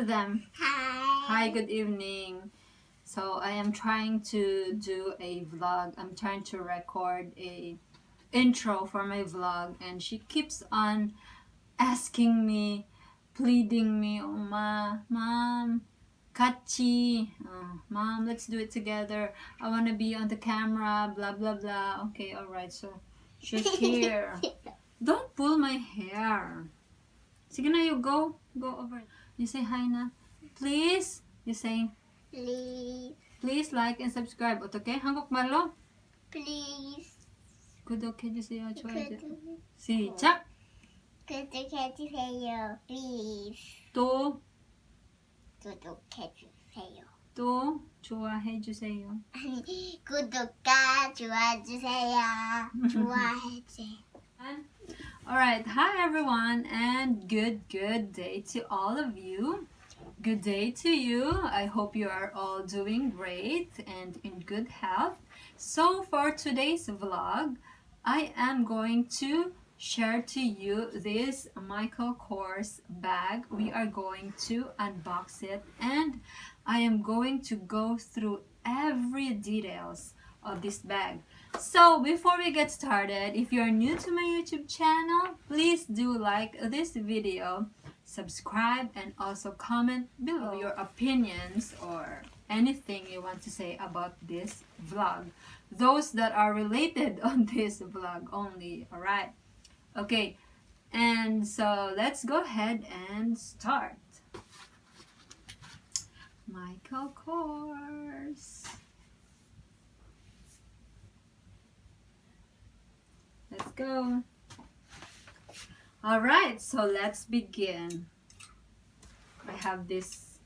to them. Hi. Hi, good evening. So I am trying to do a vlog. I'm trying to record a intro for my vlog, and she keeps on asking me, pleading me, oh mom, Kachi, mom, let's do it together. I want to be on the camera, blah blah blah. Okay, alright, so she's here. Don't pull my hair. Sige na, you go over. You say hi na. Please. You say, Please. like and subscribe. Okay? 한국 말로? Please. 구독해주세요. 좋아요. 구독. 시작! 구독해주세요. Please. 또, 구독해주세요. 또 좋아해주세요. 아니, 구독과 좋아해주세요. 좋아해주세요. Alright, hi everyone, and good day to all of you. Good day to you. I hope you are all doing great and in good health. So for today's vlog, I am going to share to you this michaelkors bag. We are going to unbox it, and I am going to go through every details of this bag. So before we get started, if you are new to my YouTube channel, please do like this video, subscribe, and also comment below your opinions or anything you want to say about this vlog. Those that are related on this vlog only, alright? Okay, and so let's go ahead and start. michaelkors. Let's go. Alright, so let's begin. I have this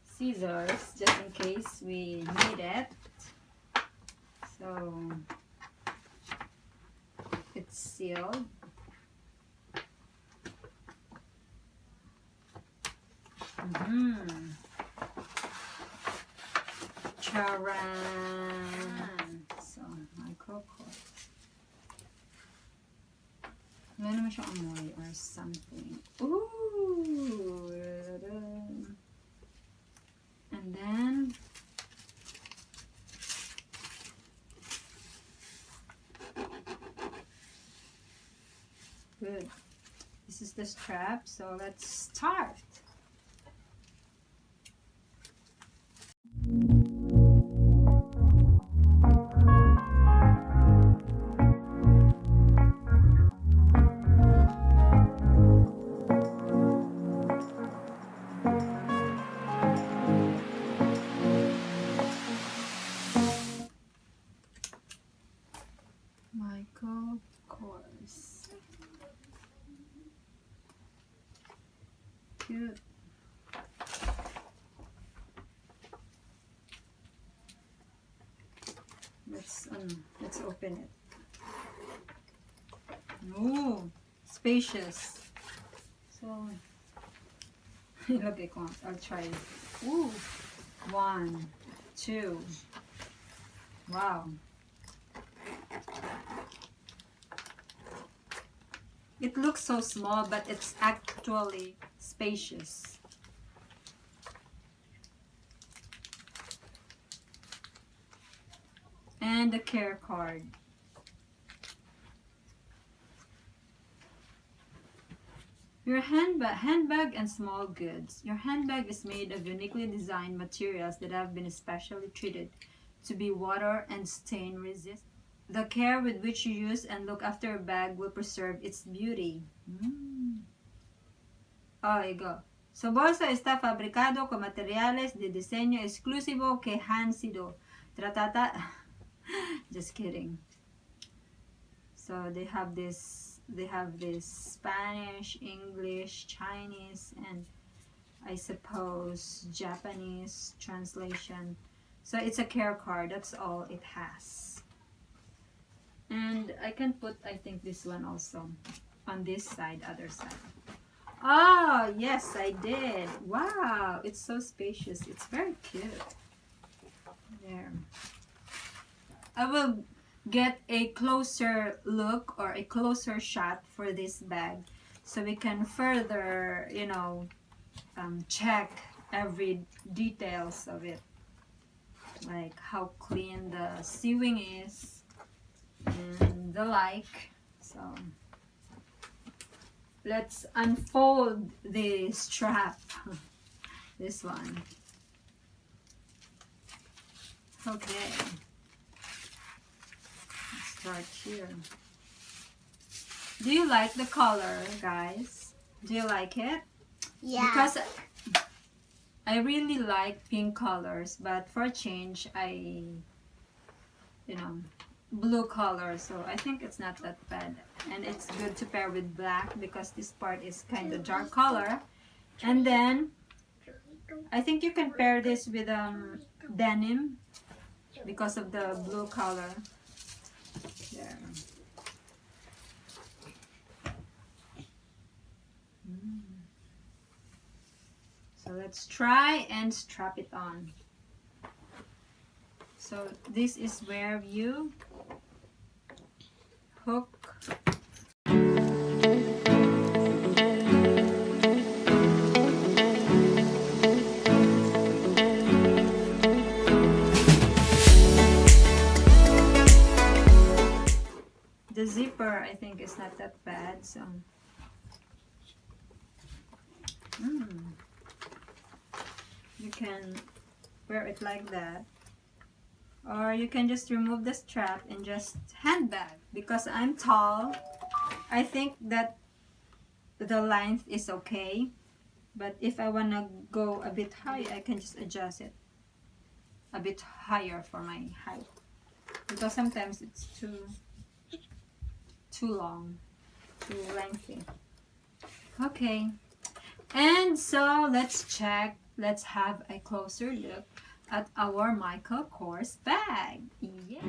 scissors just in case we need it. So it's sealed. Charan. So michaelkors. May naman siyang amoy or something. Ooh! And then, good. This is the strap, so let's start. michaelkors. Cute. Let's open it. Oh, spacious. So look, I'll try it. Ooh, 1, 2. Wow. It looks so small, but it's actually spacious. And the care card. Your handbag and small goods. Your handbag is made of uniquely designed materials that have been especially treated to be water and stain resistant. The care with which you use and look after a bag will preserve its beauty. Oh, there you go. Su bolso está fabricado con materiales de diseño exclusivo que han sido tratada. Just kidding. So they have this Spanish, English, Chinese, and I suppose Japanese translation. So it's a care card. That's all it has. And I can put, I think, this one also on this side, other side. Oh, yes, I did. Wow, it's so spacious. It's very cute. There. I will get a closer look or a closer shot for this bag so we can further, check every details of it, like how clean the sewing is and the like. So let's unfold the strap. This one. Okay. Let's start here. Do you like the color, guys? Do you like it? Yeah. Because I really like pink colors, but for a change, blue color. So I think it's not that bad. And it's good to pair with black because this part is kind of dark color. And then, I think you can pair this with denim because of the blue color. There. So let's try and strap it on. So this is where you hook. The zipper, I think, is not that bad, so you can wear it like that, or you can just remove the strap and just handbag. Because I'm tall, I think that the length is okay, but if I want to go a bit high, I can just adjust it a bit higher for my height, because sometimes it's too long, too lengthy. Okay, and so let's check. Let's have a closer look at our Michael Kors bag. Yeah.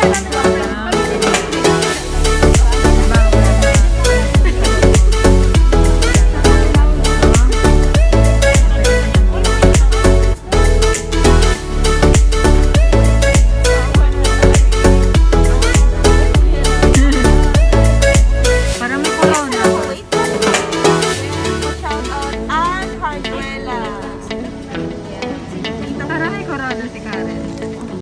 Welcome